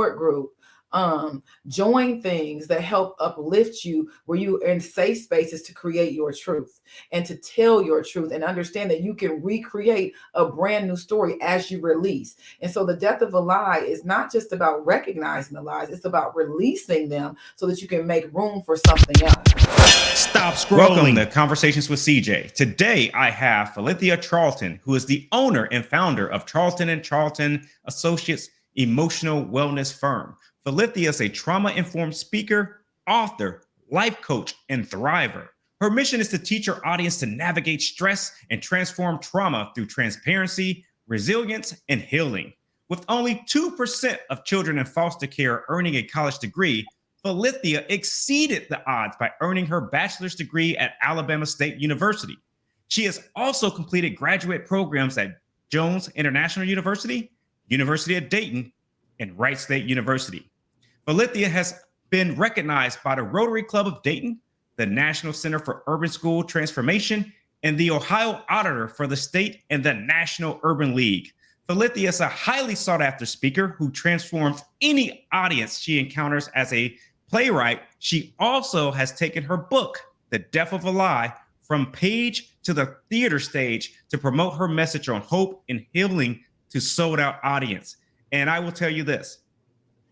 support group, join things that help uplift you, where you are in safe spaces to create your truth and to tell your truth and understand that you can recreate a brand new story as you release. And so the death of a lie is not just about recognizing the lies, it's about releasing them so that you can make room for something else. Stop scrolling. Welcome to Conversations with CJ. Today I have Phillitia Charlton, who is the owner and founder of Charlton and Charlton Associates emotional wellness firm. Phillitia is a trauma-informed speaker, author, life coach, and thriver. Her mission is to teach her audience to navigate stress and transform trauma through transparency, resilience, and healing. With only 2% of children in foster care earning a college degree, Phillitia exceeded the odds by earning her bachelor's degree at Alabama State University. She has also completed graduate programs at Jones International University, University of Dayton, and Wright State University. Phillitia has been recognized by the Rotary Club of Dayton, the National Center for Urban School Transformation, and the Ohio Auditor for the state and the National Urban League. Phillitia is a highly sought-after speaker who transforms any audience she encounters. As a playwright, she also has taken her book, The Death of a Lie, from page to the theater stage to promote her message on hope and healing to sold-out audience. And I will tell you this,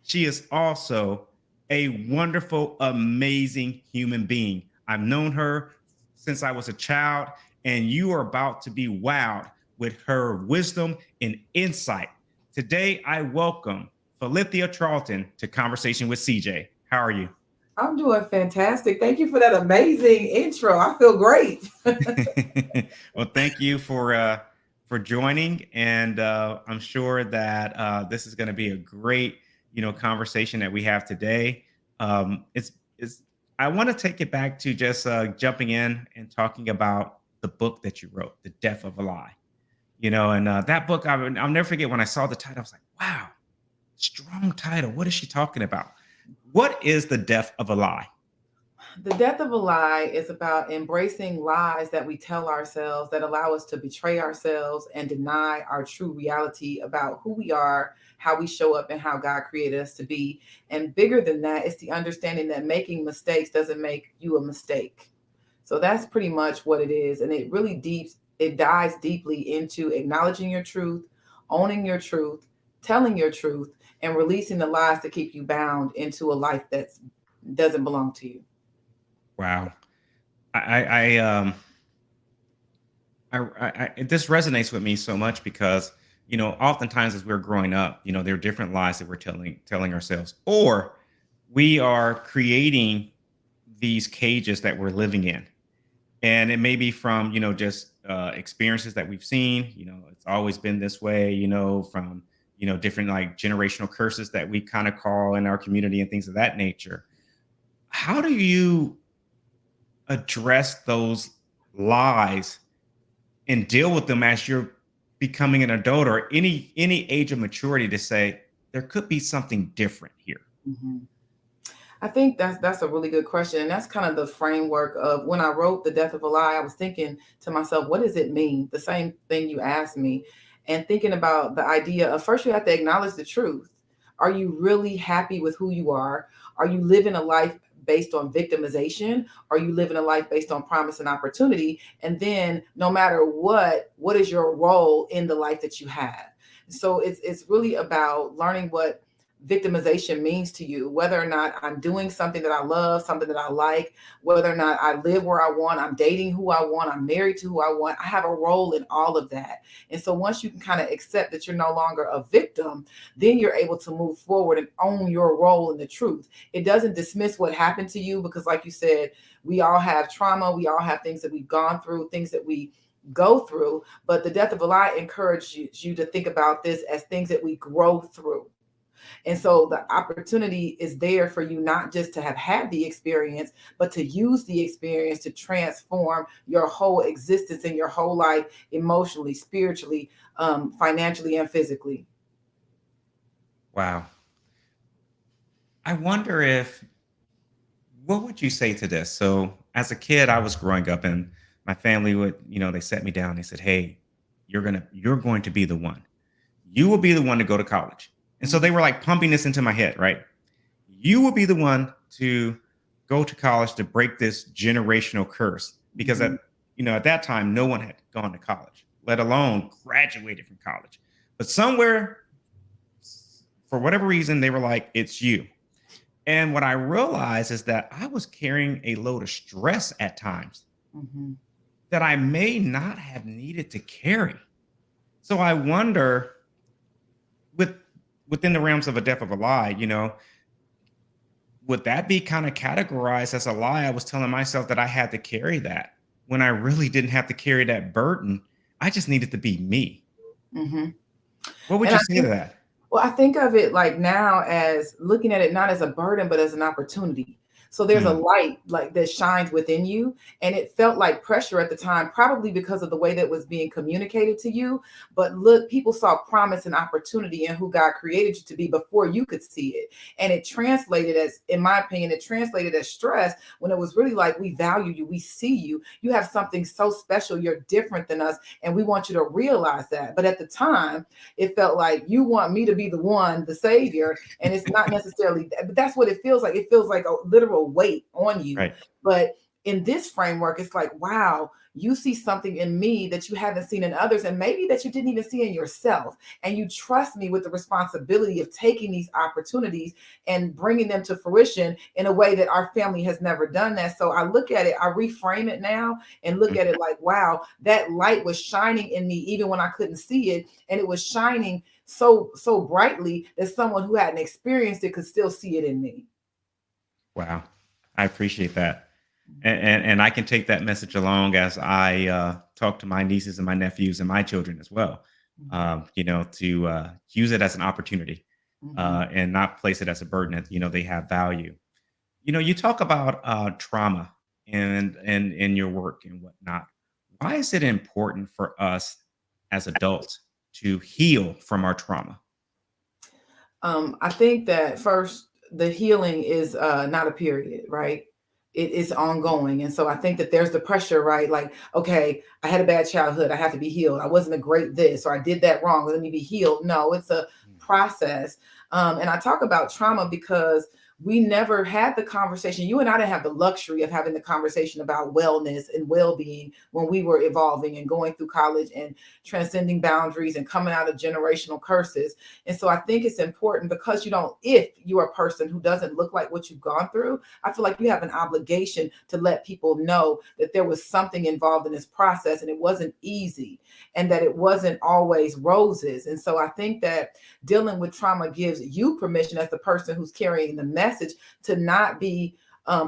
she is also a wonderful, amazing human being. I've known her since I was a child, and you are about to be wowed with her wisdom and insight. Today, I welcome Phillitia Charlton to Conversation with CJ. How are you? I'm doing fantastic. Thank you for that amazing intro. I feel great. Well, thank you for joining, and I'm sure that this is going to be a great, conversation that we have today. It's I want to take it back to just jumping in and talking about the book that you wrote, The Death of a Lie. And that book, I'll never forget when I saw the title. I was like, wow, strong title. What is she talking about? What is the death of a lie? The death of a lie is about embracing lies that we tell ourselves that allow us to betray ourselves and deny our true reality about who we are, how we show up, and how God created us to be. And bigger than that, it's the understanding that making mistakes doesn't make you a mistake. So that's pretty much what it is. And it dives deeply into acknowledging your truth, owning your truth, telling your truth, and releasing the lies that keep you bound into a life that doesn't belong to you. Wow. This resonates with me so much because, oftentimes as we're growing up, there are different lies that we're telling ourselves, or we are creating these cages that we're living in. And it may be from, just experiences that we've seen, it's always been this way, from, different like generational curses that we kind of call in our community and things of that nature. How do you address those lies and deal with them as you're becoming an adult or any age of maturity to say there could be something different here? Mm-hmm. I think that's a really good question. And that's kind of the framework of when I wrote The Death of a Lie, I was thinking to myself, what does it mean? The same thing you asked me. And thinking about the idea of first you have to acknowledge the truth. Are you really happy with who you are? Are you living a life based on victimization? Are you living a life based on promise and opportunity? And then no matter what is your role in the life that you have? So it's really about learning what victimization means to you, whether or not I'm doing something that I love, something that I like, whether or not I live where I want, I'm dating who I want, I'm married to who I want. I have a role in all of that. And so once you can kind of accept that you're no longer a victim, then you're able to move forward and own your role in the truth. It doesn't dismiss what happened to you because, like you said, we all have trauma, we all have things that we've gone through, things that we go through, but the death of a lie encourages you to think about this as things that we grow through. And so the opportunity is there for you not just to have had the experience, but to use the experience to transform your whole existence and your whole life emotionally, spiritually, financially, and physically. Wow. I wonder what would you say to this? So as a kid, I was growing up and my family would, they set me down. They said, hey, you're going to be the one. You will be the one to go to college. And so they were like pumping this into my head, right? You will be the one to go to college to break this generational curse because Mm-hmm. at that time no one had gone to college, let alone graduated from college. But somewhere, for whatever reason, they were like, it's you. And what I realized is that I was carrying a load of stress at times Mm-hmm. that I may not have needed to carry. So I wonder, with within the realms of a death of a lie, would that be kind of categorized as a lie? I was telling myself that I had to carry that when I really didn't have to carry that burden. I just needed to be me. Mm-hmm. What would And you I say to think, that? well, I think of it like now as looking at it not as a burden, but as an opportunity. So there's a Mm, light like that shines within you. And it felt like pressure at the time, probably because of the way that was being communicated to you. But look, people saw promise and opportunity in who God created you to be before you could see it. And it translated as, in my opinion, it translated as stress when it was really like, we value you, we see you. You have something so special, you're different than us, and we want you to realize that. But at the time, it felt like you want me to be the one, the savior, and it's not necessarily that, but that's what it feels like. It feels like a literal weight on you. right. But in this framework, it's like, wow, you see something in me that you haven't seen in others, and maybe that you didn't even see in yourself. And you trust me with the responsibility of taking these opportunities and bringing them to fruition in a way that our family has never done that. So I look at it, I reframe it now and look Mm, at it like, wow, that light was shining in me even when I couldn't see it. And it was shining so brightly that someone who hadn't experienced it could still see it in me. wow. I appreciate that. And I can take that message along as I talk to my nieces and my nephews and my children as well. Mhm. To use it as an opportunity Mhm. and not place it as a burden. That they have value. You talk about trauma and in your work and whatnot. Why is it important for us as adults to heal from our trauma? I think that first, the healing is not a period, right? It is ongoing. And so I think that there's the pressure, right? Like, okay, I had a bad childhood. I have to be healed. I wasn't a great this, or I did that wrong. Let me be healed. No, it's a process. And I talk about trauma because we never had the conversation. You and I didn't have the luxury of having the conversation about wellness and well being when we were evolving and going through college and transcending boundaries and coming out of generational curses. And so I think it's important because if you're a person who doesn't look like what you've gone through, I feel like you have an obligation to let people know that there was something involved in this process and it wasn't easy and that it wasn't always roses. And so I think that dealing with trauma gives you permission as the person who's carrying the message to not be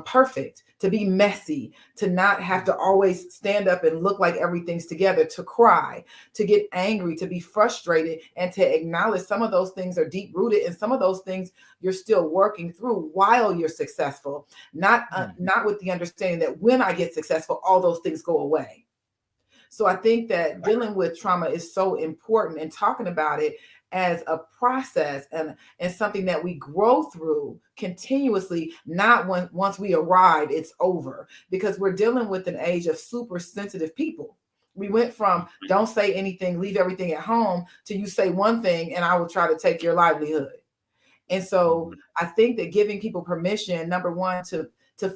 perfect, to be messy, to not have to always stand up and look like everything's together, to cry, to get angry, to be frustrated, and to acknowledge some of those things are deep rooted, and some of those things you're still working through while you're successful. Not with the understanding that when I get successful, all those things go away. So I think that dealing with trauma is so important and talking about it as a process and something that we grow through continuously, not once we arrive, it's over. Because we're dealing with an age of super sensitive people. We went from don't say anything, leave everything at home, to you say one thing and I will try to take your livelihood. And so Mhm. I think that giving people permission, number one, to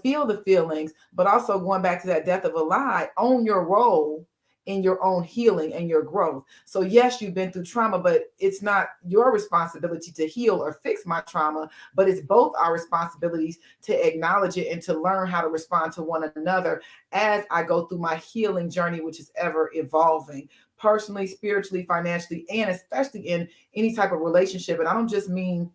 feel the feelings, but also going back to that death of a lie, own your role in your own healing and your growth. So yes, you've been through trauma, but it's not your responsibility to heal or fix my trauma, but it's both our responsibilities to acknowledge it and to learn how to respond to one another as I go through my healing journey, which is ever evolving, personally, spiritually, financially, and especially in any type of relationship. And I don't just mean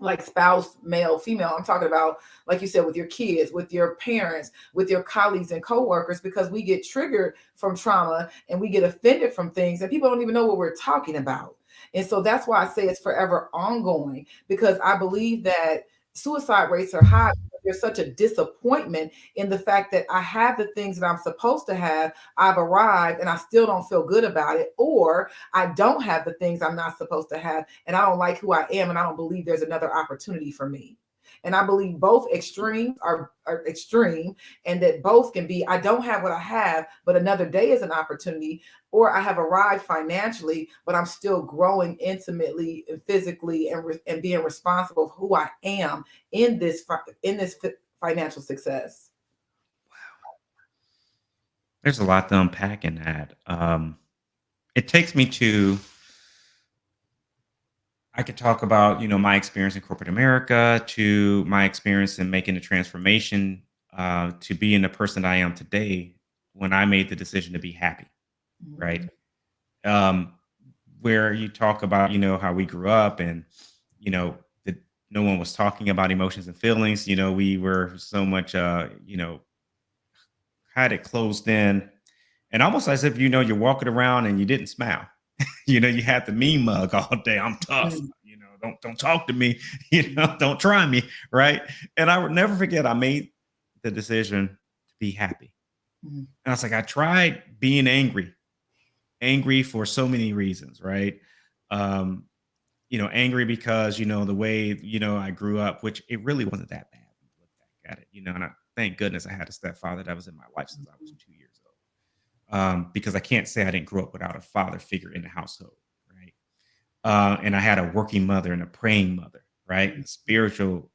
like spouse, male, female. I'm talking about, like you said, with your kids, with your parents, with your colleagues and coworkers, because we get triggered from trauma and we get offended from things and people don't even know what we're talking about. And so that's why I say it's forever ongoing, because I believe that suicide rates are high. There's such a disappointment in the fact that I have the things that I'm supposed to have. I've arrived and I still don't feel good about it. Or I don't have the things I'm not supposed to have and I don't like who I am and I don't believe there's another opportunity for me. And I believe both extremes are extreme, and that both can be, I don't have what I have, but another day is an opportunity, or I have arrived financially, but I'm still growing intimately and physically, and being responsible for who I am in this financial success. There's a lot to unpack in that. It takes me to, I could talk about, my experience in corporate America to my experience in making the transformation to being the person that I am today when I made the decision to be happy, right? Mhm. Um, where you talk about, how we grew up and, you know, that no one was talking about emotions and feelings. We were so much, had it closed in and almost as if, you're walking around and you didn't smile. You had the mean mug all day. I'm tough. Mhm. Don't talk to me. Don't try me. Right. And I would never forget. I made the decision to be happy. Mhm. And I was like, I tried being angry for so many reasons. Right. Um, angry because the way I grew up, which it really wasn't that bad when you look back at it. And I thank goodness I had a stepfather that was in my life since I was 2 years old. Because I can't say I didn't grow up without a father figure in the household, right? And I had a working mother and a praying mother, right? A spiritual,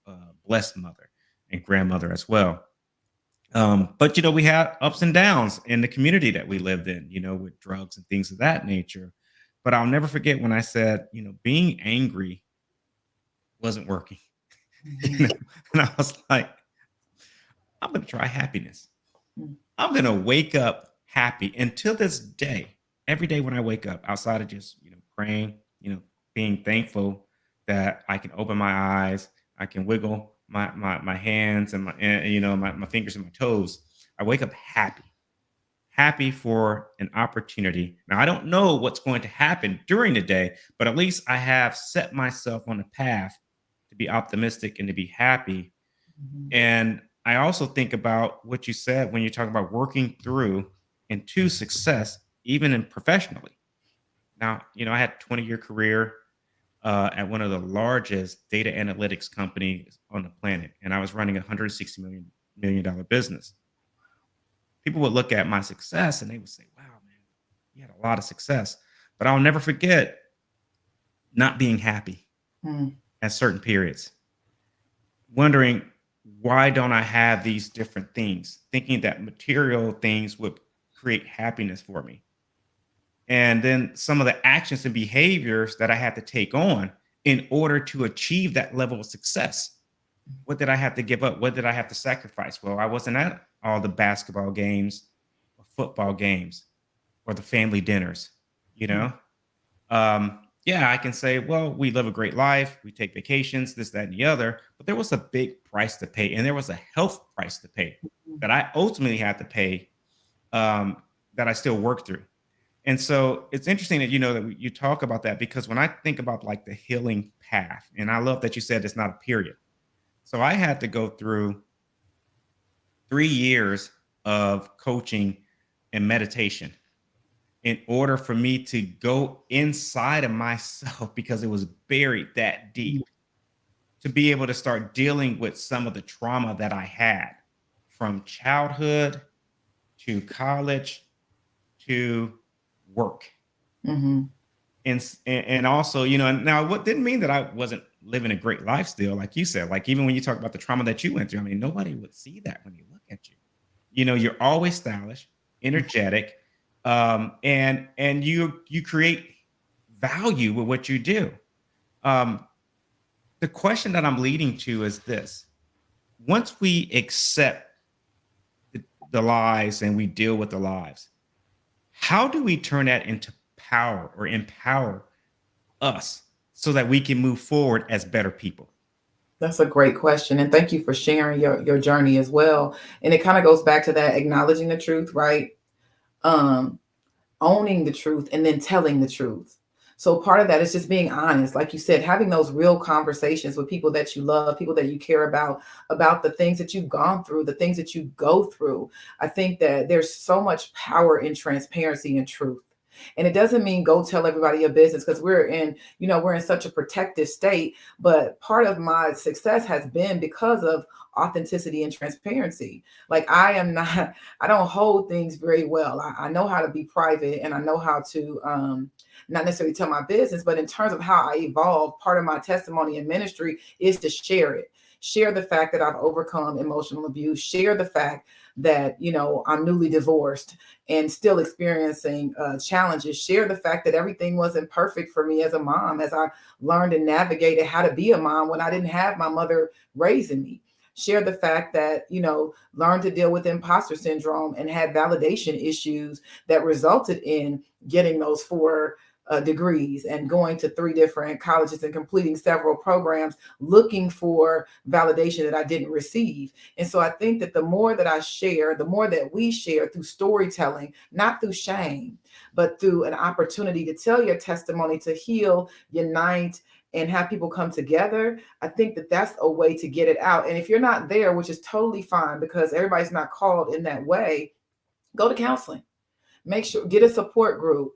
blessed mother and grandmother as well. But we had ups and downs in the community that we lived in, with drugs and things of that nature. But I'll never forget when I said, being angry wasn't working, you Mhm. know, and I was like, I'm going to try happiness. Mhm. I'm gonna wake up happy. And till this day, every day when I wake up, outside of just praying, being thankful that I can open my eyes, I can wiggle my hands and my fingers and my toes. I wake up happy for an opportunity. Now I don't know what's going to happen during the day, but at least I have set myself on a path to be optimistic and to be happy. Mhm. And I also think about what you said when you talk about working through into success, even in professionally. Now, I had a 20-year career at one of the largest data analytics companies on the planet, and I was running a $160 million business. People would look at my success and they would say, "Wow, man, you had a lot of success." But I'll never forget not being happy Mhm. at certain periods, wondering why don't I have these different things, thinking that material things would create happiness for me. And then some of the actions and behaviors that I had to take on in order to achieve that level of success. What did I have to give up? What did I have to sacrifice? Well, I wasn't at all the basketball games or football games or the family dinners, you know? Yeah, I can say, well, we live a great life, we take vacations, this, that, and the other, but there was a big price to pay, and there was a health price to pay Mhm. that I ultimately had to pay, um, that I still work through. And so it's interesting that you talk about that because when I think about like the healing path, and I love that you said it's not a period. So I had to go through 3 years of coaching and meditation in order for me to go inside of myself because it was buried that deep to be able to start dealing with some of the trauma that I had from childhood to college to work. Mhm. And also, and now what didn't mean that I wasn't living a great life still, like you said, like even when you talk about the trauma that you went through, I mean, nobody would see that when you look at you. You're always stylish, energetic, and you create value with what you do. Um, the question that I'm leading to is this: once we accept the lies and we deal with the lies, how do we turn that into power or empower us so that we can move forward as better people? That's a great question. And thank you for sharing your journey as well. And it kind of goes back to that acknowledging the truth, right? Um, Owning the truth and then telling the truth. So part of that is just being honest, like you said, having those real conversations with people that you love, people that you care about the things that you've gone through, the things that you go through. I think that there's so much power in transparency and truth. And it doesn't mean go tell everybody your business, because we're in such a protective state. But part of my success has been because of authenticity and transparency. Like I am not, I don't hold things very well. I know how to be private, and I know how to not necessarily tell my business, but in terms of how I evolve, part of my testimony in ministry is to share it. Share the fact that I've overcome emotional abuse, share the fact that, I'm newly divorced and still experiencing challenges, share the fact that everything wasn't perfect for me as a mom, as I learned and navigated how to be a mom when I didn't have my mother raising me. Share the fact that, learned to deal with imposter syndrome and had validation issues that resulted in getting those four degrees and going to three different colleges and completing several programs looking for validation that I didn't receive. And so I think that the more that I share, the more that we share through storytelling, not through shame, but through an opportunity to tell your testimony, to heal, unite, and have people come together, I think that that's a way to get it out. And if you're not there, which is totally fine because everybody's not called in that way, go to counseling. Make sure, get a support group,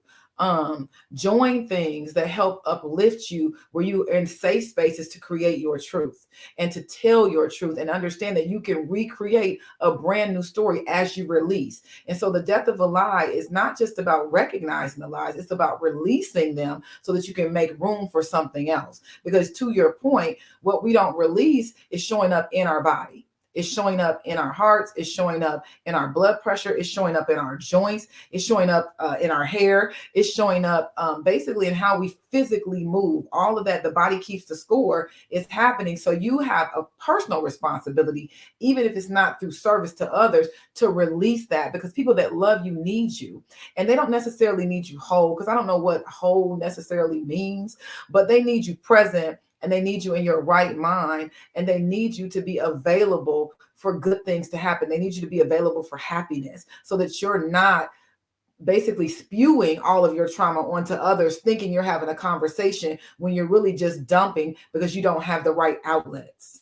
join things that help uplift you, where you are in safe spaces to create your truth and to tell your truth, and understand that you can recreate a brand new story as you release. And so the death of a lie is not just about recognizing the lies, it's about releasing them so that you can make room for something else. Because to your point, what we don't release is showing up in our body. It's showing up in our hearts. It's showing up in our blood pressure. It's showing up in our joints. It's showing up in our hair. It's showing up basically in how we physically move. All of that, the body keeps the score, is happening. So you have a personal responsibility, even if it's not through service to others, to release that, because people that love you need you. And they don't necessarily need you whole, because I don't know what whole necessarily means, but they need you present, and they need you in your right mind, and they need you to be available for good things to happen. They need you to be available for happiness, so that you're not basically spewing all of your trauma onto others, thinking you're having a conversation when you're really just dumping because you don't have the right outlets.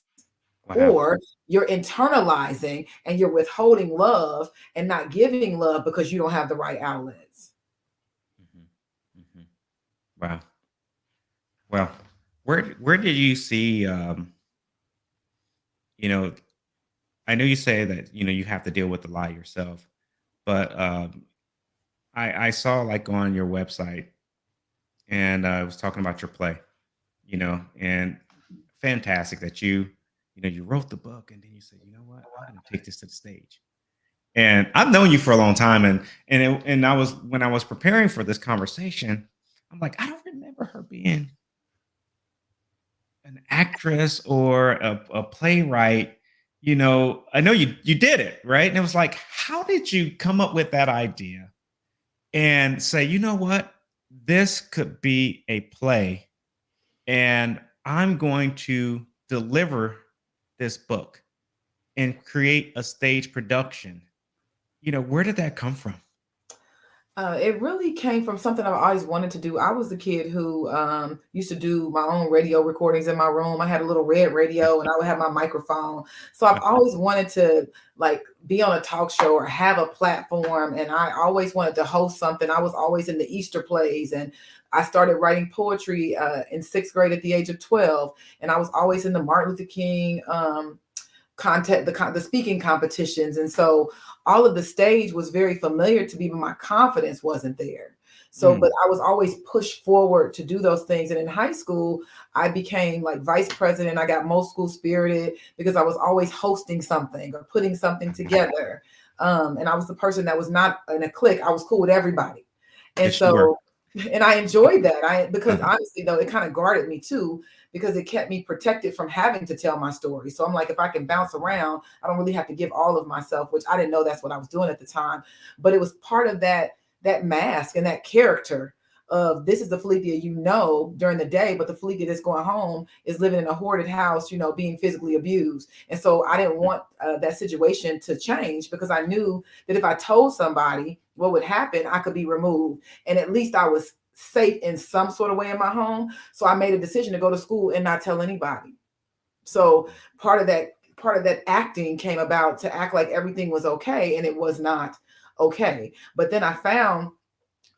Wow. Or you're internalizing and you're withholding love and not giving love because you don't have the right outlets. Mm-hmm. Mm-hmm. Wow. Well, where did you see you know, I know you say that, you have to deal with the lie yourself, but I saw like on your website, and I was talking about your play, and fantastic that you wrote the book, and then you said, you know what, I'm going to take this to the stage. And I've known you for a long time, and I was, when I was preparing for this conversation, I'm like, I don't remember her being an actress or a playwright. I know you did it, right? And it was like, how did you come up with that idea and say, you know what, this could be a play, and I'm going to deliver this book and create a stage production? Where did that come from? It really came from something I've always wanted to do. I was the kid who used to do my own radio recordings in my room. I had a little red radio and I would have my microphone. So I've always wanted to like be on a talk show or have a platform. And I always wanted to host something. I was always in the Easter plays, and I started writing poetry in sixth grade at the age of 12. And I was always in the Martin Luther King content, the speaking competitions. And so all of the stage was very familiar to me, but my confidence wasn't there. So, Mm. but I was always pushed forward to do those things. And in high school, I became like vice president. I got most school spirited because I was always hosting something or putting something together. And I was the person that was not in a clique. I was cool with everybody. For And sure. so, and I enjoyed that. Because Uh-huh. honestly, though, it kind of guarded me too, because it kept me protected from having to tell my story. So I'm like, if I can bounce around, I don't really have to give all of myself, which I didn't know that's what I was doing at the time. But it was part of that mask and that character of, this is the Phillitia during the day, but the Phillitia that's going home is living in a hoarded house, being physically abused. And so I didn't want that situation to change, because I knew that if I told somebody what would happen, I could be removed. And at least I was safe in some sort of way in my home. So I made a decision to go to school and not tell anybody. So part of that acting came about to act like everything was okay, and it was not okay. But then I found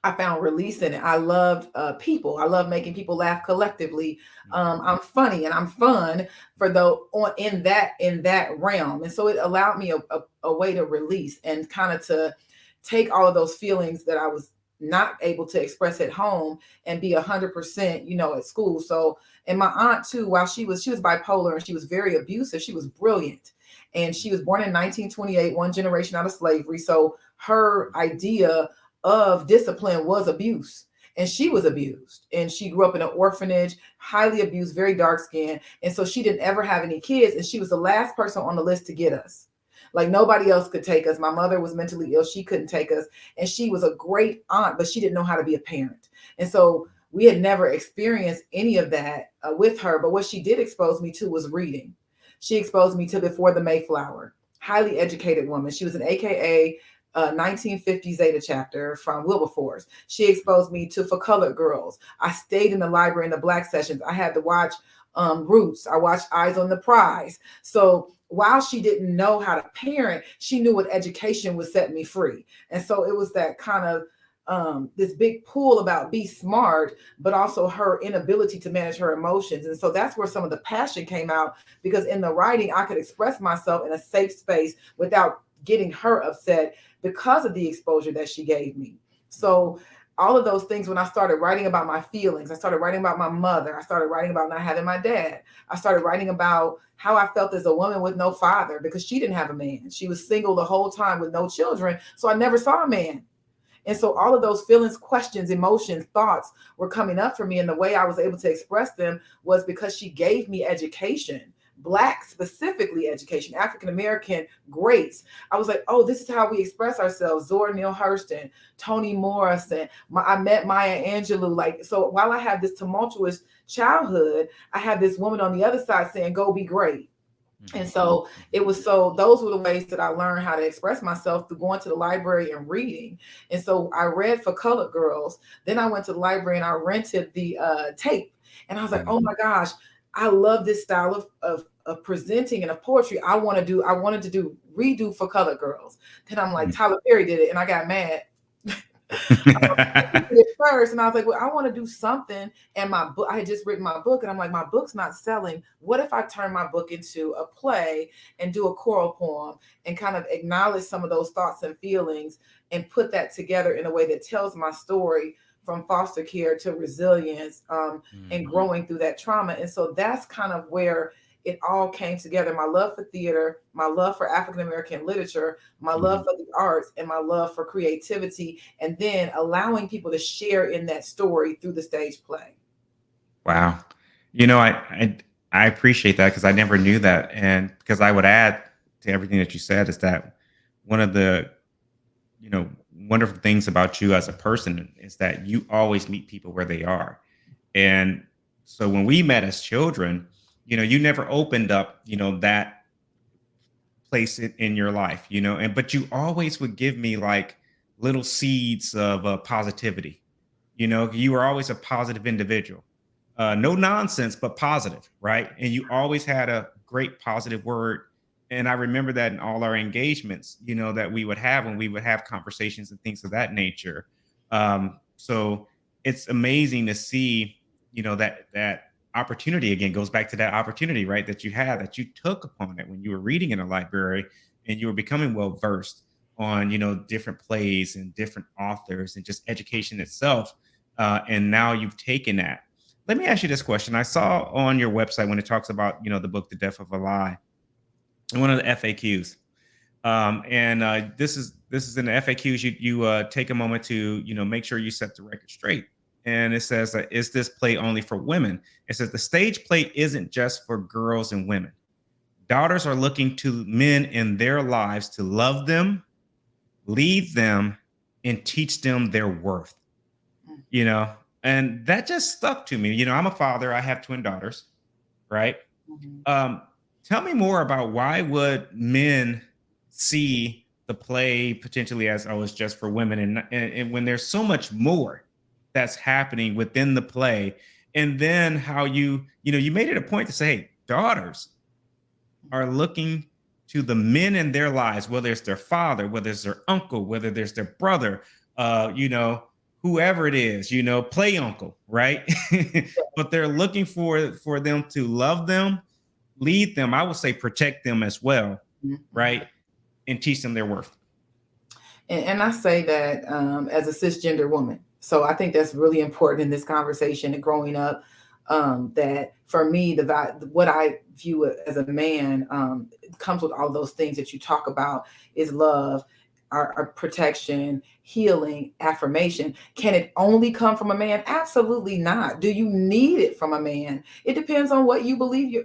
I found release in it. I loved people. I love making people laugh collectively. I'm funny and I'm fun for the on in that realm, and so it allowed me a way to release and kind of to take all of those feelings that I was not able to express at home and be 100%, at school. So, and my aunt too, while she was bipolar and she was very abusive, she was brilliant, and she was born in 1928, one generation out of slavery. So her idea of discipline was abuse, and she was abused, and she grew up in an orphanage, highly abused, very dark skinned, and so she didn't ever have any kids, and she was the last person on the list to get us. Like nobody else could take us. My mother was mentally ill, she couldn't take us, and she was a great aunt, but she didn't know how to be a parent. And so we had never experienced any of that with her, but what she did expose me to was reading. She exposed me to Before the Mayflower, highly educated woman. She was an AKA 1950 Zeta chapter from Wilberforce. She exposed me to For Colored Girls. I stayed in the library in the Black sessions. I had to watch Roots. I watched Eyes on the Prize. So while she didn't know how to parent, she knew what education would set me free. And so it was that kind of this big pull about be smart, but also her inability to manage her emotions. And so that's where some of the passion came out, because in the writing, I could express myself in a safe space without getting her upset because of the exposure that she gave me. So all of those things, when I started writing about my feelings, I started writing about my mother, I started writing about not having my dad, I started writing about how I felt as a woman with no father because she didn't have a man. She was single the whole time with no children. So I never saw a man. And so all of those feelings, questions, emotions, thoughts were coming up for me. And the way I was able to express them was because she gave me education, Black specifically education, African American greats. I was like, oh, this is how we express ourselves. Zora Neale Hurston, Toni Morrison. I met Maya Angelou. Like, so while I have this tumultuous childhood, I had this woman on the other side saying, go be great. And so those were the ways that I learned how to express myself, through going to the library and reading. And so I read For Colored Girls. Then I went to the library and I rented the tape. And I was like, oh my gosh, I love this style of presenting and of poetry. I wanted to do redo For Colored Girls. Then I'm like, Tyler Perry did it, and I got mad. First, and I was like, well, I want to do something. And my book, I had just written my book, and I'm like, my book's not selling. What if I turn my book into a play and do a choral poem and kind of acknowledge some of those thoughts and feelings and put that together in a way that tells my story from foster care to resilience, and growing through that trauma. And so that's kind of where it all came together. My love for theater, my love for African American literature, my love for the arts, and my love for creativity, and then allowing people to share in that story through the stage play. Wow. I appreciate that, because I never knew that. And because I would add to everything that you said is that one of the, wonderful things about you as a person is that you always meet people where they are. And so when we met as children, you never opened up, that place in your life, but you always would give me like little seeds of positivity. You were always a positive individual, no nonsense, but positive, right? And you always had a great positive word. And I remember that in all our engagements, that we would have when we would have conversations and things of that nature. So it's amazing to see, that opportunity again goes back to that opportunity, right? That you had, that you took upon it when you were reading in a library and you were becoming well versed on, different plays and different authors and just education itself. And now you've taken that. Let me ask you this question. I saw on your website when it talks about, the book, The Death of a Lie, and one of the FAQs. And this is in the FAQs. You take a moment to make sure you set the record straight. And it says, is this play only for women? It says the stage play isn't just for girls and women. Daughters are looking to men in their lives to love them, lead them, and teach them their worth. You know, and that just stuck to me. I'm a father. I have twin daughters, right? Tell me more about why would men see the play potentially as, oh, it's just for women, and when there's so much more that's happening within the play. And then how you made it a point to say, hey, daughters are looking to the men in their lives, whether it's their father, whether it's their uncle, whether there's their brother, whoever it is, play uncle, right? But they're looking for them to love them, lead them. I would say protect them as well, Mhm. right? And teach them their worth. And I say that as a cisgender woman. So I think that's really important in this conversation and growing up. That for me, what I view as a man comes with all those things that you talk about is love, our protection, healing, affirmation. Can it only come from a man? Absolutely not. Do you need it from a man? It depends on what you believe,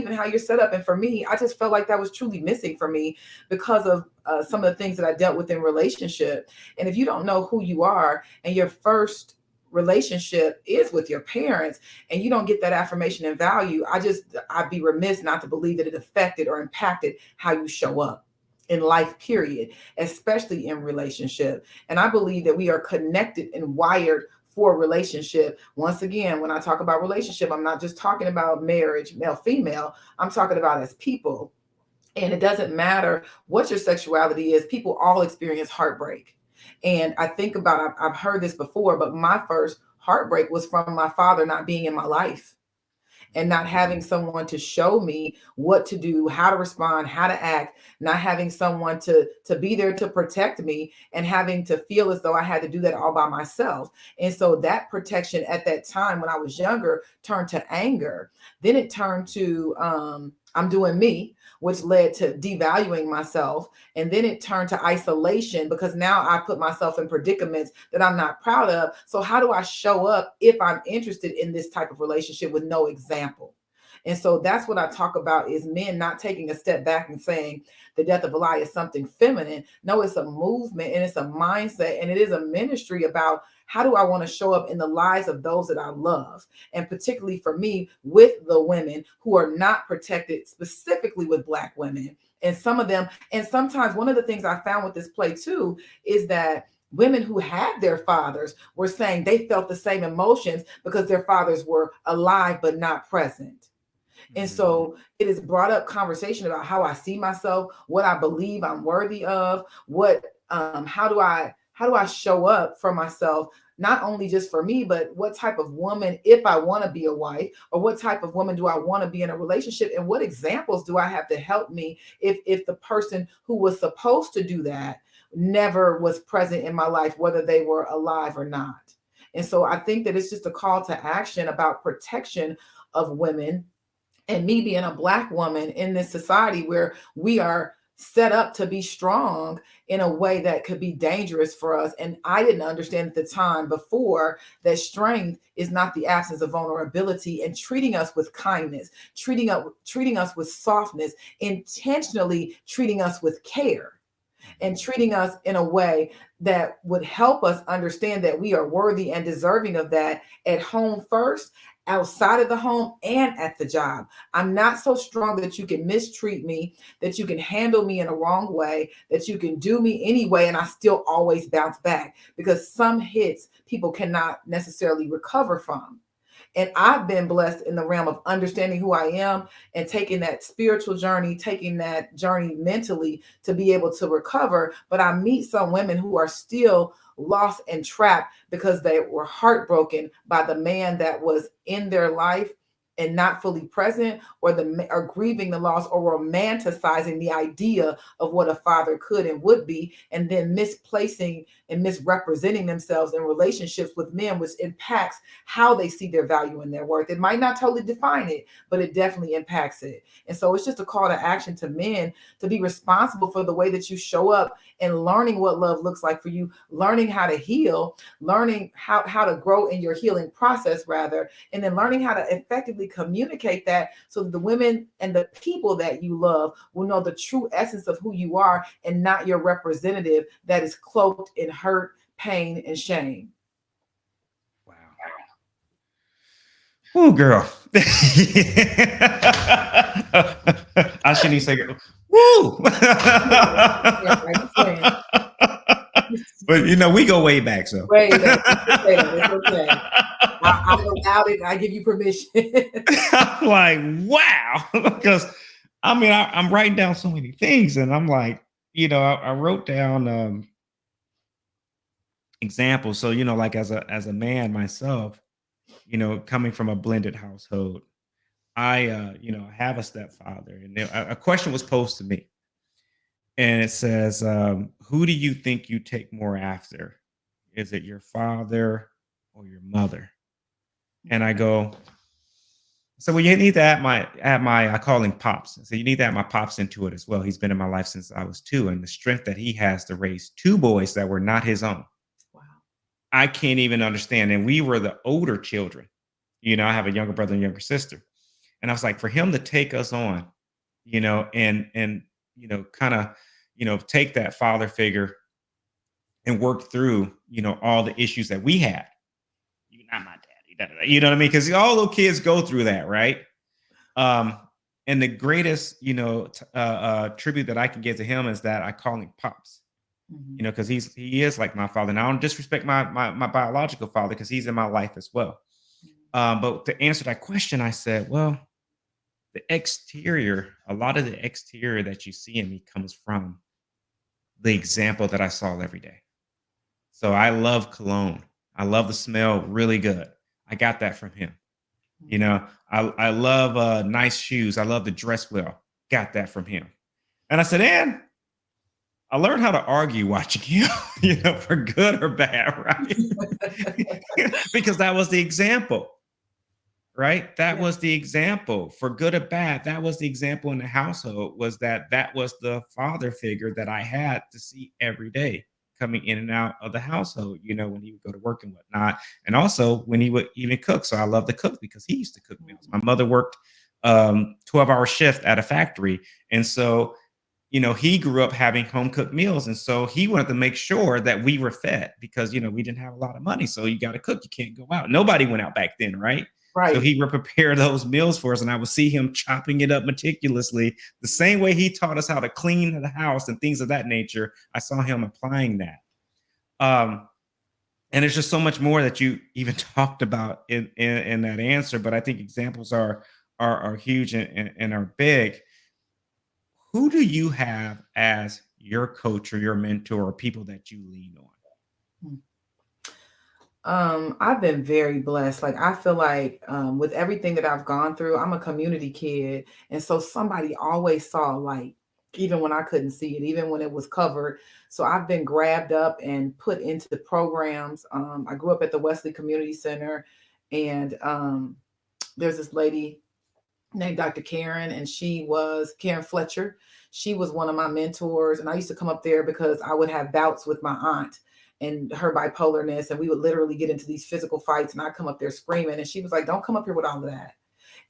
and how you're set up. And for me, I just felt like that was truly missing for me because of some of the things that I dealt with in relationship. And if you don't know who you are, and your first relationship is with your parents, and you don't get that affirmation and value, I'd be remiss not to believe that it affected or impacted how you show up in life, period, especially in relationship. And I believe that we are connected and wired for a relationship. Once again, when I talk about relationship, I'm not just talking about marriage, male, female. I'm talking about as people. And it doesn't matter what your sexuality is, people all experience heartbreak. And I think about, I've heard this before, but my first heartbreak was from my father not being in my life and not having someone to show me what to do, how to respond, how to act, not having someone to be there to protect me, and having to feel as though I had to do that all by myself. And so that protection at that time when I was younger turned to anger. Then it turned to I'm doing me, which led to devaluing myself. And then it turned to isolation because now I put myself in predicaments that I'm not proud of. So how do I show up if I'm interested in this type of relationship with no example? And so that's what I talk about is men not taking a step back and saying the death of a lie is something feminine. No, it's a movement and it's a mindset and it is a ministry about how do I want to show up in the lives of those that I love? And particularly for me, with the women who are not protected, specifically with Black women. And some of them, and sometimes one of the things I found with this play too is that women who had their fathers were saying they felt the same emotions because their fathers were alive but not present. And so it has brought up conversation about how I see myself, what I believe I'm worthy of, how do I show up for myself, not only just for me, but what type of woman, if I want to be a wife, or what type of woman do I want to be in a relationship, and what examples do I have to help me if the person who was supposed to do that never was present in my life, whether they were alive or not. And so I think that it's just a call to action about protection of women, and me being a Black woman in this society where we are set up to be strong in a way that could be dangerous for us. And I didn't understand at the time before that strength is not the absence of vulnerability, and treating us with kindness, treating us with softness, intentionally treating us with care, and treating us in a way that would help us understand that we are worthy and deserving of that at home first, outside of the home, and at the job. I'm not so strong that you can mistreat me, that you can handle me in a wrong way, that you can do me anyway, and I still always bounce back, because some hits people cannot necessarily recover from. And I've been blessed in the realm of understanding who I am and taking that spiritual journey, taking that journey mentally to be able to recover. But I meet some women who are still lost and trapped because they were heartbroken by the man that was in their life and not fully present, or grieving the loss, or romanticizing the idea of what a father could and would be, and then misplacing and misrepresenting themselves in relationships with men, which impacts how they see their value and their worth. It might not totally define it, but it definitely impacts it. And so it's just a call to action to men to be responsible for the way that you show up, and learning what love looks like for you, learning how to heal, learning how to grow in your healing process rather, and then learning how to effectively communicate that so that the women and the people that you love will know the true essence of who you are, and not your representative that is cloaked in hurt, pain, and shame. Wow. Ooh, girl. I shouldn't even say, woo. But we go way back, so. Way back. It's okay. I allowed it. I give you permission. I'm like, wow. Because I'm writing down so many things, and I'm like, I wrote down examples. So, like as a man myself, coming from a blended household, I have a stepfather, and a question was posed to me, and it says, "Who do you think you take more after? Is it your father or your mother?" And I go, so well, you need to add my I call him pops. So you need to add my pops into it as well. He's been in my life since I was 2, and the strength that he has to raise 2 boys that were not his own, Wow. I can't even understand. And we were the older children. I have a younger brother and younger sister. And I was like, for him to take us on, and kind of, take that father figure and work through, all the issues that we had. You're not my daddy. Da, da, da, you know what I mean? Because all little kids go through that, right? Um, and the greatest, tribute that I can give to him is that I call him pops. Mhm. Because he is like my father. Now I don't disrespect my biological father because he's in my life as well. But to answer that question, I said, well, a lot of the exterior that you see in me comes from the example that I saw every day. So I love cologne. I love the smell really good. I got that from him. Mhm. I love nice shoes. I love to dress well. Got that from him. And I said, and I learned how to argue watching him, for good or bad, right? Because that was the example. Right? That Yeah. was the example for good or bad. That was the example in the household, was that was the father figure that I had to see every day coming in and out of the household, when he would go to work and whatnot. And also when he would even cook. So I love to cook because he used to cook meals. My Mhm. mother worked 12-hour shift at a factory. And so, he grew up having home cooked meals. And so he wanted to make sure that we were fed because, we didn't have a lot of money. So you got to cook. You can't go out. Nobody went out back then, right? So Right. he would prepare those meals for us, and I would see him chopping it up meticulously. The same way he taught us how to clean the house and things of that nature, I saw him applying that. Um, and there's just so much more that you even talked about in that answer. But I think examples are huge and are big. Who do you have as your coach or your mentor or people that you lean on? I've been very blessed. Like I feel like with everything that I've gone through, I'm a community kid, and so somebody always saw light, even when I couldn't see it, even when it was covered. So I've been grabbed up and put into programs. I grew up at the Wesley Community Center, and there's this lady named Dr. Karen, and she was Karen Fletcher. She was one of my mentors, and I used to come up there because I would have bouts with my aunt and her bipolarness, and we would literally get into these physical fights, and I'd come up there screaming, and she was like, "Don't come up here with all of that."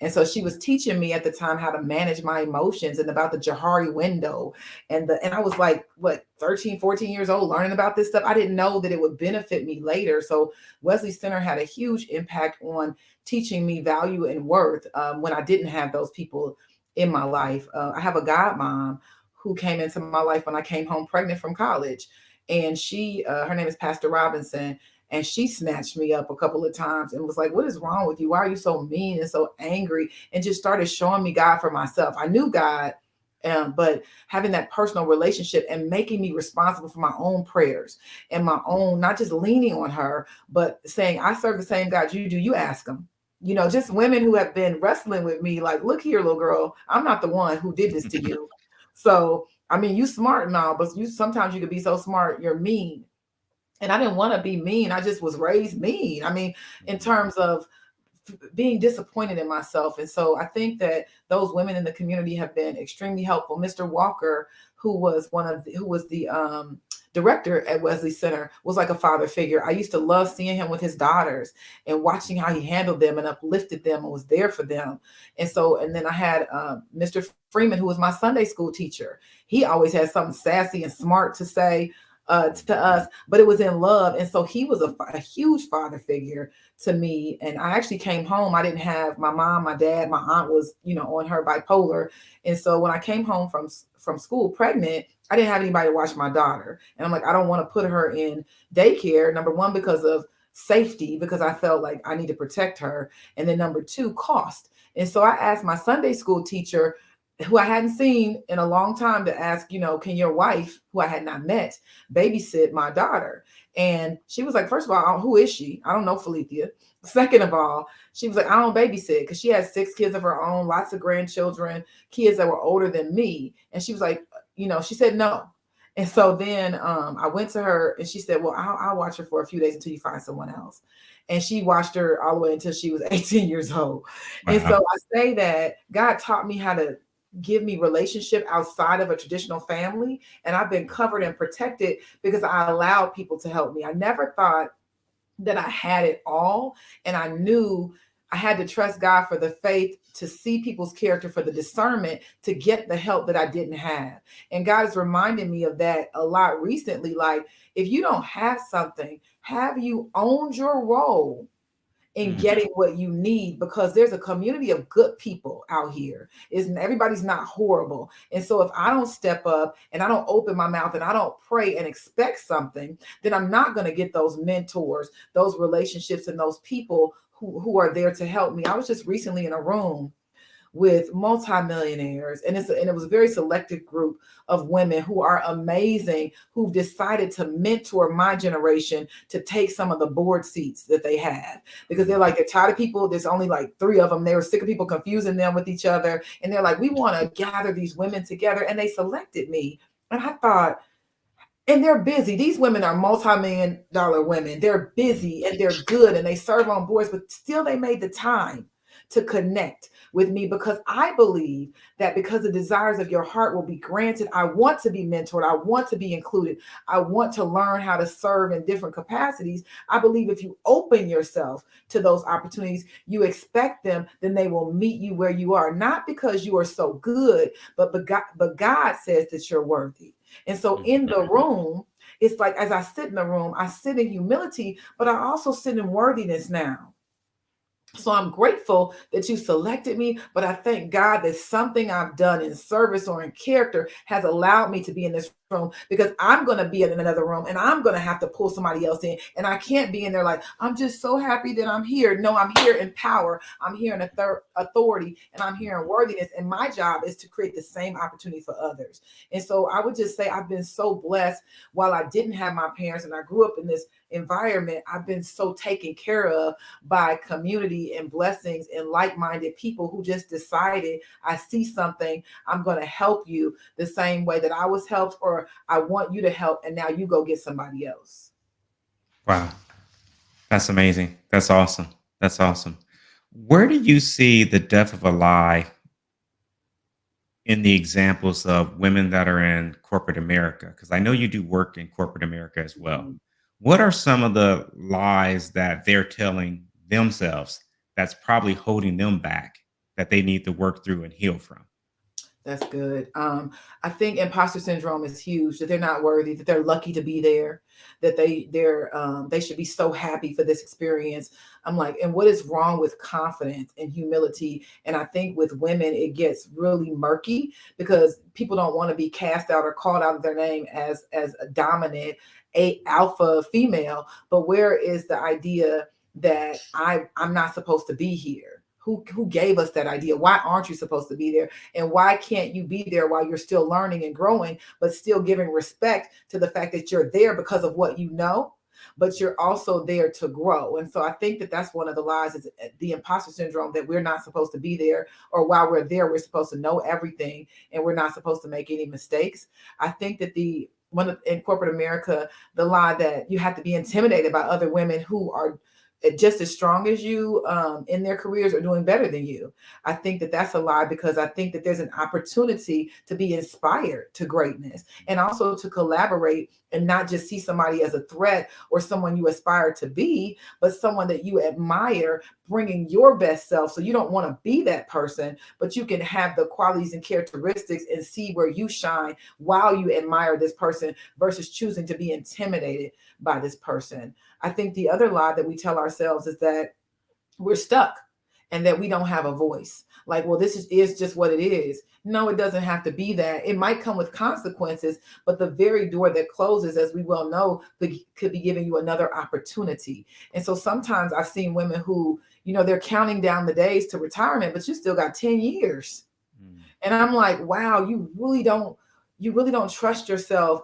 And so she was teaching me at the time how to manage my emotions and about the Johari window. And I was like, what, 13, 14 years old, learning about this stuff. I didn't know that it would benefit me later. So Wesley Center had a huge impact on teaching me value and worth when I didn't have those people in my life. I have a godmom who came into my life when I came home pregnant from college. And her name is Pastor Robinson, and she snatched me up a couple of times and was like, "What is wrong with you? Why are you so mean and so angry?" And just started showing me God for myself. I knew God, but having that personal relationship and making me responsible for my own prayers and my own, not just leaning on her, but saying, "I serve the same God you do, you ask him." Just women who have been wrestling with me, like, "Look here, little girl, I'm not the one who did this to you." So, I mean, you smart and all, but sometimes you could be so smart, you're mean. And I didn't want to be mean. I just was raised mean. I mean, in terms of being disappointed in myself. And so I think that those women in the community have been extremely helpful. Mr. Walker, who was the director at Wesley Center, was like a father figure. I used to love seeing him with his daughters and watching how he handled them and uplifted them and was there for them. And then I had Mr. Freeman, who was my Sunday school teacher. He always had something sassy and smart to say to us, but it was in love. And so he was a huge father figure to me. And I actually came home. I didn't have my mom, my dad, my aunt was, on her bipolar. And so when I came home from school pregnant, I didn't have anybody to watch my daughter. And I'm like, I don't want to put her in daycare. Number one, because of safety, because I felt like I need to protect her. And then number two, cost. And so I asked my Sunday school teacher, who I hadn't seen in a long time, to ask, can your wife, who I had not met, babysit my daughter? And she was like, first of all, who is she? I don't know Phillitia. Second of all, she was like, I don't babysit, because she has 6 kids of her own, lots of grandchildren, kids that were older than me. And she was like, she said no. And so then I went to her and she said, well, I'll watch her for a few days until you find someone else. And she watched her all the way until she was 18 years old. And so Wow. I say that God taught me how to give me relationship outside of a traditional family. And I've been covered and protected because I allowed people to help me. I never thought that I had it all. And I knew I had to trust God for the faith to see people's character, for the discernment to get the help that I didn't have. And God is reminding me of that a lot recently. Like, if you don't have something, have you owned your role in Mm. getting what you need? Because there's a community of good people out here. Isn't everybody's not horrible. And so if I don't step up and I don't open my mouth and I don't pray and expect something, then I'm not going to get those mentors, those relationships, and those people who are there to help me. I was just recently in a room with multimillionaires, and it was a very selected group of women who are amazing, who've decided to mentor my generation to take some of the board seats that they have, because they're tired of people. There's only like 3 of them. They were sick of people confusing them with each other, and they're like, we want to gather these women together, and they selected me. And I thought, and they're busy. These women are multi-million dollar women. They're busy and they're good and they serve on boards, but still they made the time to connect with me, because I believe that because the desires of your heart will be granted. I want to be mentored. I want to be included. I want to learn how to serve in different capacities. I believe if you open yourself to those opportunities, you expect them, then they will meet you where you are, not because you are so good, but God says that you're worthy. And so in the room, it's like, as I sit in the room, I sit in humility, but I also sit in worthiness now. So I'm grateful that you selected me, but I thank God that something I've done in service or in character has allowed me to be in this room, because I'm going to be in another room and I'm going to have to pull somebody else in. And I can't be in there like, I'm just so happy that I'm here. No, I'm here in power. I'm here in authority, and I'm here in worthiness. And my job is to create the same opportunity for others. And so I would just say I've been so blessed. While I didn't have my parents and I grew up in this environment, I've been so taken care of by community and blessings and like-minded people who just decided, I see something, I'm going to help you the same way that I was helped, or I want you to help, and now you go get somebody else. Wow. That's amazing. That's awesome. That's awesome. Where do you see the death of a lie in the examples of women that are in corporate America? Because I know you do work in corporate America as well. Mhm. What are some of the lies that they're telling themselves that's probably holding them back that they need to work through and heal from? That's good. I think imposter syndrome is huge. That they're not worthy. That they're lucky to be there. That they should be so happy for this experience. I'm like, and what is wrong with confidence and humility? And I think with women, it gets really murky because people don't want to be cast out or called out of their name as a dominant, a alpha female. But where is the idea that I'm not supposed to be here? Who gave us that idea? Why aren't you supposed to be there? And why can't you be there while you're still learning and growing, but still giving respect to the fact that you're there because of what you know, but you're also there to grow? And so I think that that's one of the lies, is the imposter syndrome, that we're not supposed to be there, or while we're there, we're supposed to know everything and we're not supposed to make any mistakes. I think that in corporate America, the lie that you have to be intimidated by other women who are just as strong as you in their careers, are doing better than you. I think that that's a lie, because I think that there's an opportunity to be inspired to greatness, and also to collaborate and not just see somebody as a threat or someone you aspire to be, but someone that you admire, bringing your best self. So you don't want to be that person, but you can have the qualities and characteristics and see where you shine while you admire this person, versus choosing to be intimidated by this person. I think the other lie that we tell ourselves is that we're stuck and that we don't have a voice. Like, well, this is just what it is. No, it doesn't have to be that. It might come with consequences, but the very door that closes, as we well know, could be giving you another opportunity. And so sometimes I've seen women who, they're counting down the days to retirement, but you still got 10 years. Mm. And I'm like, wow, you really don't trust yourself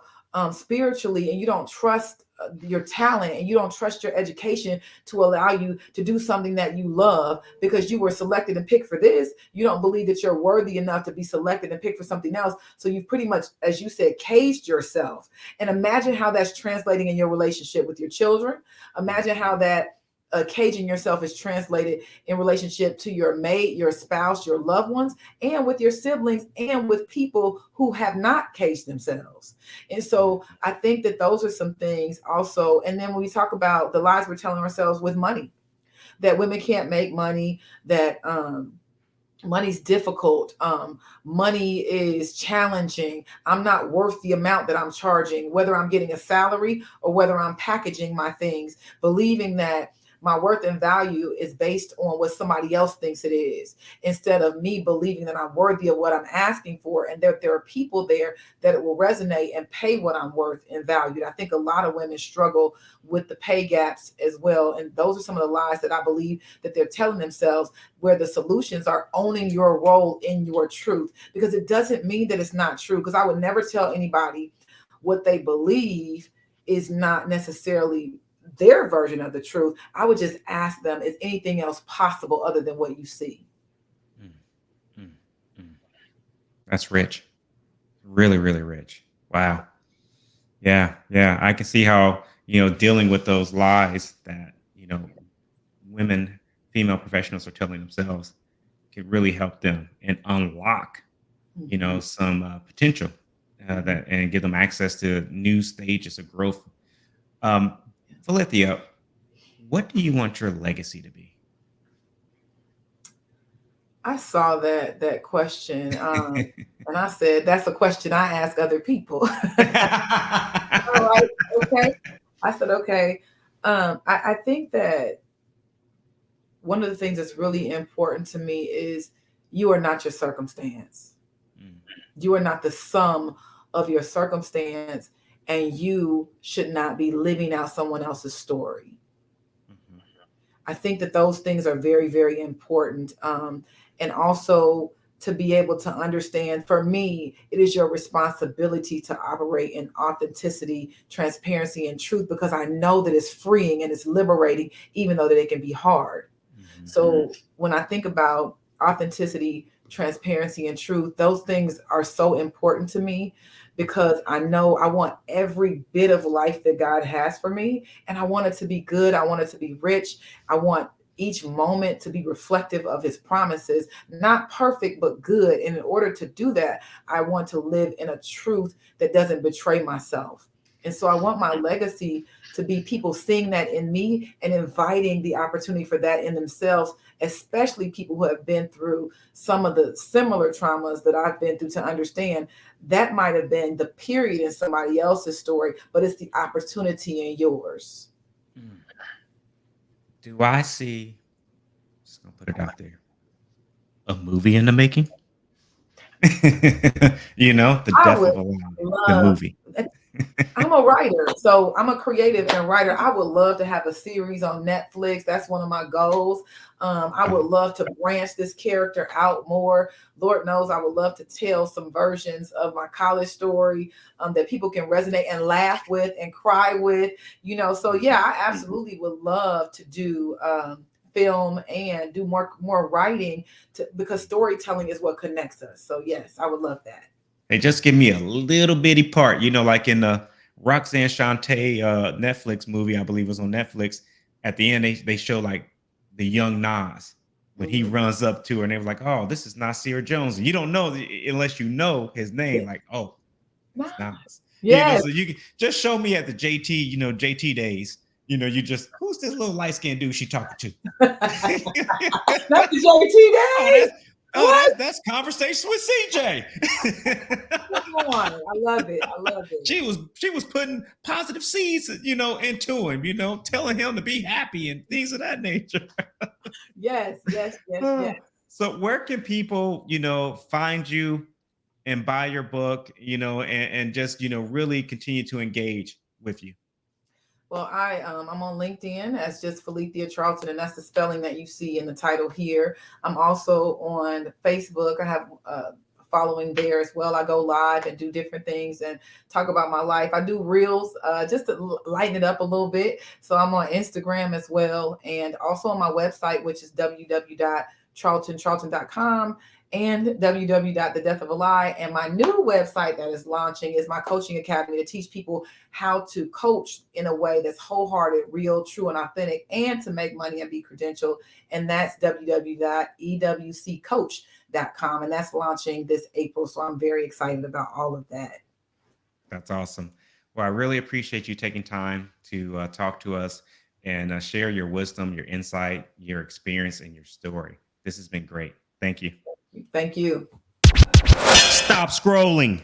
spiritually, and you don't trust your talent, and you don't trust your education to allow you to do something that you love because you were selected and picked for this. You don't believe that you're worthy enough to be selected and picked for something else. So you've pretty much, as you said, caged yourself. And imagine how that's translating in your relationship with your children. Imagine how that caging yourself is translated in relationship to your mate, your spouse, your loved ones, and with your siblings, and with people who have not caged themselves. And so I think that those are some things also. And then when we talk about the lies we're telling ourselves with money, that women can't make money, that money's difficult, money is challenging, I'm not worth the amount that I'm charging, whether I'm getting a salary or whether I'm packaging my things, believing that my worth and value is based on what somebody else thinks it is, instead of me believing that I'm worthy of what I'm asking for, and that there are people there that it will resonate and pay what I'm worth and valued. I think a lot of women struggle with the pay gaps as well. And those are some of the lies that I believe that they're telling themselves, where the solutions are owning your role in your truth, because it doesn't mean that it's not true. Because I would never tell anybody what they believe is not necessarily their version of the truth. I would just ask them, is anything else possible other than what you see? Mm, mm, mm. That's rich. Really, really rich. Wow. Yeah, yeah. I can see how, dealing with those lies that, women, female professionals are telling themselves can really help them and unlock, Mhm. some potential, Mhm. that and give them access to new stages of growth. Um, Philithia, what do you want your legacy to be? I saw that question, and I said, "That's a question I ask other people." All right, okay. I said, "Okay." I think that one of the things that's really important to me is you are not your circumstance. Mm, You are not the sum of your circumstance, and you should not be living out someone else's story. mhm, I think that those things are very, very important. And also to be able to understand, for me, it is your responsibility to operate in authenticity, transparency, and truth, because I know that it's freeing and it's liberating, even though that it can be hard. mhm, So when I think about authenticity, transparency, and truth, those things are so important to me, because I know I want every bit of life that God has for me, and I want it to be good. I want it to be rich. I want each moment to be reflective of his promises, not perfect, but good. And in order to do that, I want to live in a truth that doesn't betray myself. And so I want my legacy to be people seeing that in me and inviting the opportunity for that in themselves, especially people who have been through some of the similar traumas that I've been through, to understand that might have been the period in somebody else's story, but it's the opportunity in yours. mm. Do I see, just gonna put it out there, a movie in the making? The I death would of a lie, the love, movie. I'm a writer, so I'm a creative and writer. I would love to have a series on Netflix. That's one of my goals. I would Wow. love to branch this character out more. Lord knows I would love to tell some versions of my college story, that people can resonate and laugh with and cry with. So yeah, I absolutely would love to do film and do more writing, because storytelling is what connects us. So yes, I would love that. They just give me a little bitty part, like in the Roxanne Shante Netflix movie, I believe it was on Netflix. At the end, they show like the young Nas when he Mhm. runs up to her, and they were like, "Oh, this is Nasir Jones," and you don't know unless you know his name. Yeah. Like, oh, Nah. it's Nas. Yes. So you can just show me at the JT days. You just who's this little light skinned dude she talking to? Not the JT Oh, days. that's oh, What? that's conversation with CJ. Come on. I love it. I love it. she was putting positive seeds, into him, telling him to be happy and things of that nature. Yes, yes, yes, yes. So where can people, find you and buy your book, and just, really continue to engage with you? Well, I'm on LinkedIn as just Phillitia Charlton, and that's the spelling that you see in the title here. I'm also on Facebook. I have following there as well. I go live and do different things and talk about my life. I do reels just to lighten it up a little bit. So I'm on Instagram as well, and also on my website, which is www.charltoncharlton.com and www.thedeathofali. And my new website that is launching is my coaching academy to teach people how to coach in a way that's wholehearted, real, true, and authentic, and to make money and be credentialed. And that's www.ewccoach.com. And that's launching this April. So I'm very excited about all of that. That's awesome. Well, I really appreciate you taking time to talk to us and share your wisdom, your insight, your experience, and your story. This has been great. Thank you. Thank you. Stop scrolling.